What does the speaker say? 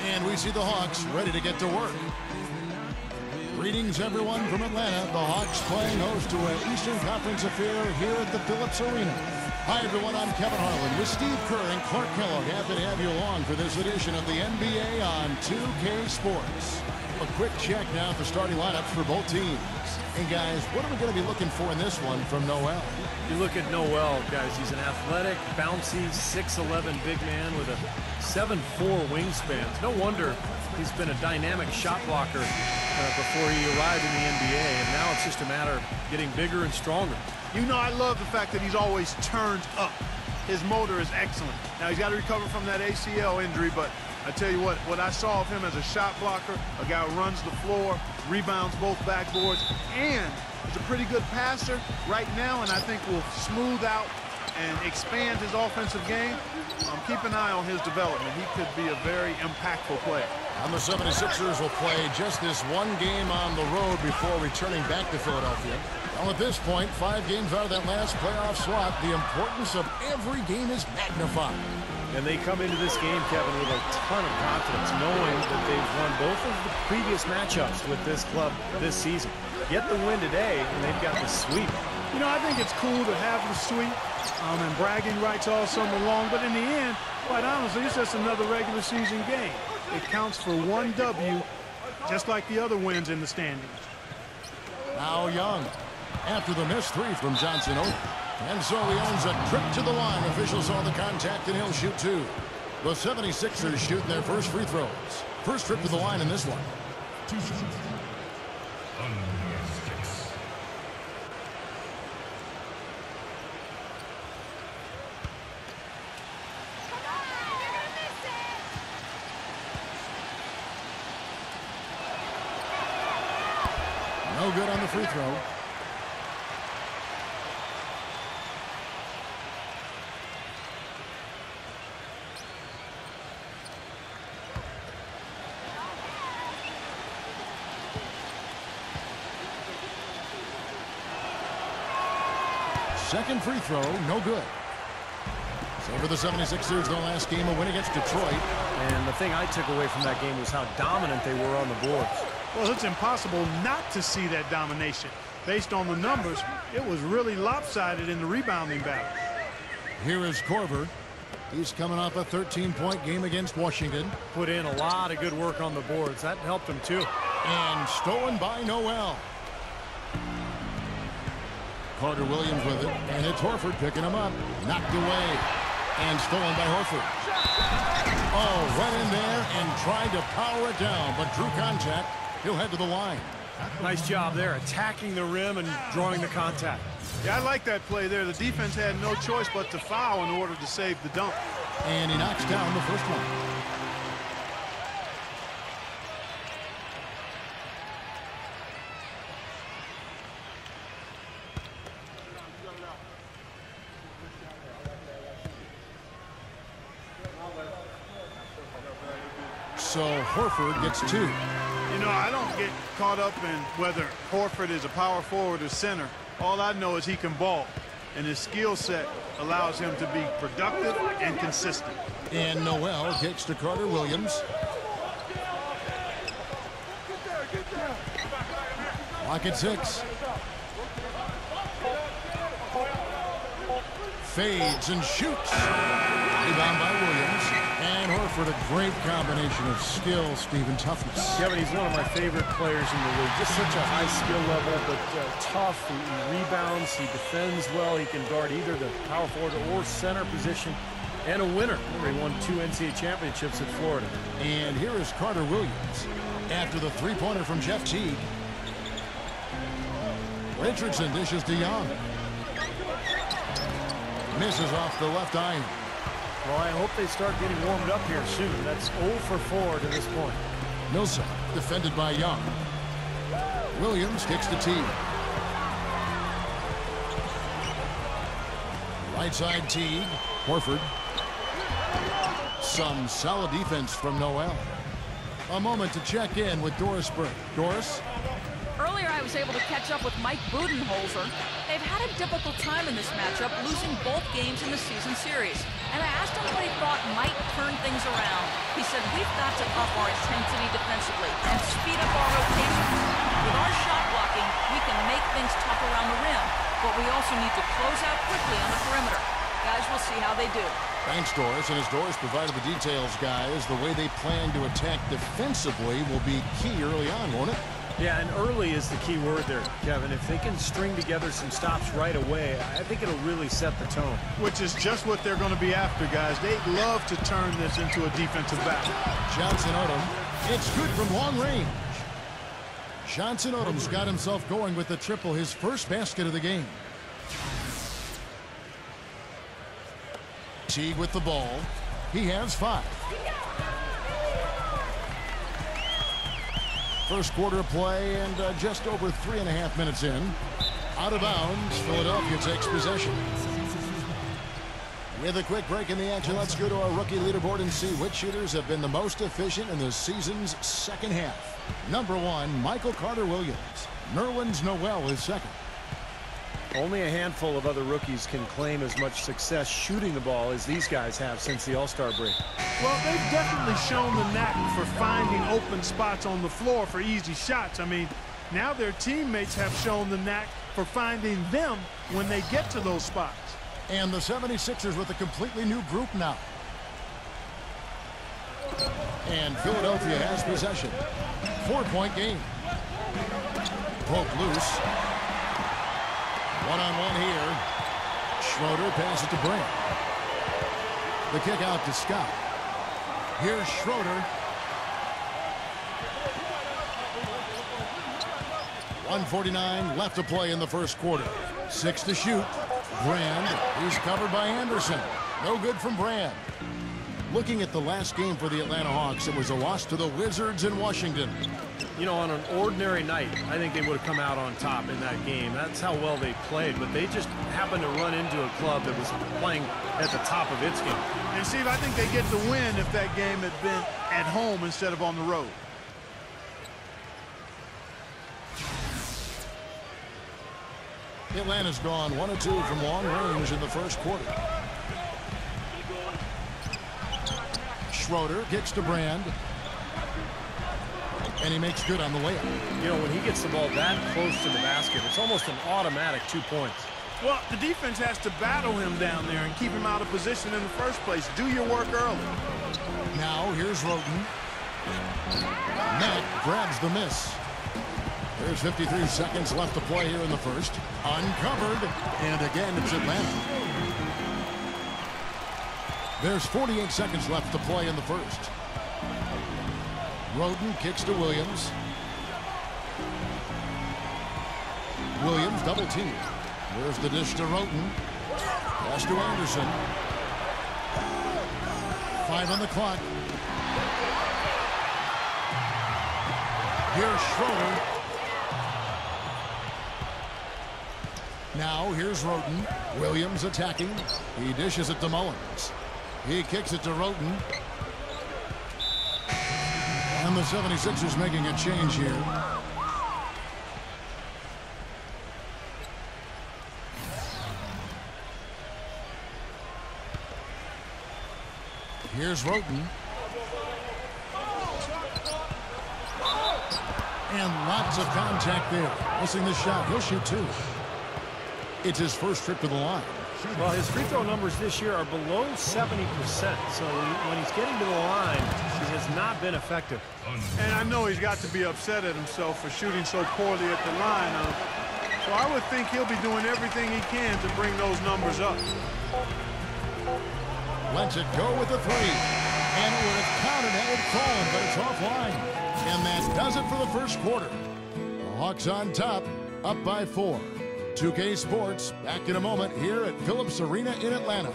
And we see the Hawks ready to get to work. Greetings, everyone, from Atlanta. The Hawks playing host to an Eastern Conference affair here at the Phillips Arena. Hi, everyone. I'm Kevin Harlan with Steve Kerr and Clark Kellogg. Happy to have you along for this edition of the NBA on 2K Sports. A quick check now for starting lineups for both teams. And, guys, what are we going to be looking for in this one from Noel? You look at Noel, guys. He's an athletic, bouncy, 6'11" big man with a 7'4" wingspan. No wonder he's been a dynamic shot blocker before he arrived in the NBA, and now it's just a matter of getting bigger and stronger. You know, I love the fact that he's always turned up. His motor is excellent. Now, he's got to recover from that ACL injury, but I tell you what I saw of him as a shot blocker, a guy who runs the floor, rebounds both backboards, and is a pretty good passer right now, and I think will smooth out and expand his offensive game. Keep an eye on his development. He could be a very impactful player. And the 76ers will play just this one game on the road before returning back to Philadelphia. Well, at this point, 5 games out of that last playoff slot, the importance of every game is magnified. And they come into this game, Kevin, with a ton of confidence, knowing that they've won both of the previous matchups with this club this season. Get the win today, and they've got the sweep. You know, I think it's cool to have the sweep and bragging rights all summer long, but in the end, quite honestly, it's just another regular season game. It counts for one W, just like the other wins in the standings. Now Young, after the missed 3 from Johnson Oak. And so he earns a trip to the line. Officials saw the contact, and he'll shoot 2. The 76ers shooting their first free throws. First trip to the line in this one. No good on the free throw. Second free throw, no good. So for the 76ers, their last game, a win against Detroit. And the thing I took away from that game was how dominant they were on the boards. Well, it's impossible not to see that domination. Based on the numbers, it was really lopsided in the rebounding battle. Here is Korver. He's coming off a 13-point game against Washington. Put in a lot of good work on the boards. That helped him, too. And stolen by Noel. Carter Williams with it, and it's Horford picking him up. Knocked away, and stolen by Horford. Oh, went in there and tried to power it down, but drew contact. He'll head to the line. Nice job there, attacking the rim and drawing the contact. Yeah, I like that play there. The defense had no choice but to foul in order to save the dunk. And he knocks down the first one. So Horford gets 2. You know, I don't get caught up in whether Horford is a power forward or center. All I know is he can ball, and his skill set allows him to be productive and consistent. And Noel kicks to Carter Williams. Lock at 6. Fades and shoots. Rebound by Williams. And Horford, a great combination of skill, speed, and toughness. Kevin, he's one of my favorite players in the league. Just such a high skill level, but tough. He rebounds, he defends well. He can guard either the power forward or center position. And a winner. He won 2 NCAA championships at Florida. And here is Carter Williams after the three-pointer from Jeff Teague. Richardson dishes to Young. Misses off the left iron. Well, I hope they start getting warmed up here soon. That's 0 for 4 to this point. Millsap defended by Young. Williams kicks to Teague. Right side Teague. Horford. Some solid defense from Noel. A moment to check in with Doris Burke. Doris? Earlier, I I was able to catch up with Mike Budenholzer. They've had a difficult time in this matchup, losing both games in the season series. And I asked him what he thought might turn things around. He said, we've got to up our intensity defensively and speed up our rotations. With our shot blocking, we can make things tough around the rim, but we also need to close out quickly on the perimeter. Guys, we'll see how they do. Thanks, Doris. And as Doris provided the details, guys, the way they plan to attack defensively will be key early on, won't it? Yeah, and early is the key word there, Kevin. If they can string together some stops right away, I think it'll really set the tone. Which is just what they're going to be after, guys. They'd love to turn this into a defensive battle. Johnson Odom, it's good from long range. Johnson Odom's got himself going with the triple, his first basket of the game. Teague with the ball. He has 5. First quarter play and just over 3.5 minutes in. Out of bounds, Philadelphia takes possession. With a quick break in the action, let's go to our rookie leaderboard and see which shooters have been the most efficient in the season's second half. Number 1, Michael Carter-Williams. Nerlens Noel is second. Only a handful of other rookies can claim as much success shooting the ball as these guys have since the All-Star break. Well, they've definitely shown the knack for finding open spots on the floor for easy shots. I mean, now their teammates have shown the knack for finding them when they get to those spots. And the 76ers with a completely new group now. And Philadelphia has possession. 4-point game. Poke loose. One-on-one here. Schroeder passes to Brand. The kick out to Scott. Here's Schroeder. 1:49 left to play in the first quarter. 6 to shoot. Brand, he's covered by Anderson. No good from Brand. Looking at the last game for the Atlanta Hawks, it was a loss to the Wizards in Washington. You know, on an ordinary night, I think they would have come out on top in that game. That's how well they played, but they just happened to run into a club that was playing at the top of its game. And Steve, I think they get the win if that game had been at home instead of on the road. Atlanta's gone 1 of 2 from long range in the first quarter. Schroeder kicks to Brand. And he makes good on the layup. You know, when he gets the ball that close to the basket, it's almost an automatic 2 points. Well, the defense has to battle him down there and keep him out of position in the first place. Do your work early. Now, here's Roten. Matt grabs the miss. There's 53 seconds left to play here in the first. Uncovered. And again, it's Atlanta. There's 48 seconds left to play in the first. Roten kicks to Williams. Williams double team. There's the dish to Roten. Pass to Anderson. 5 on the clock. Here's Schroeder. Now here's Roten. Williams attacking. He dishes it to Mullins. He kicks it to Roten. And the 76ers making a change here. Here's Roten. And lots of contact there. Missing the shot. He'll shoot 2. It's his first trip to the line. Well, his free throw numbers this year are below 70%. So when he's getting to the line, he has not been effective. And I know he's got to be upset at himself for shooting so poorly at the line. So I would think he'll be doing everything he can to bring those numbers up. Lets it go with the 3. And it would have counted had it fallen, but it's offline. And that does it for the first quarter. The Hawks on top, up by 4. 2K Sports back in a moment here at Phillips Arena in Atlanta.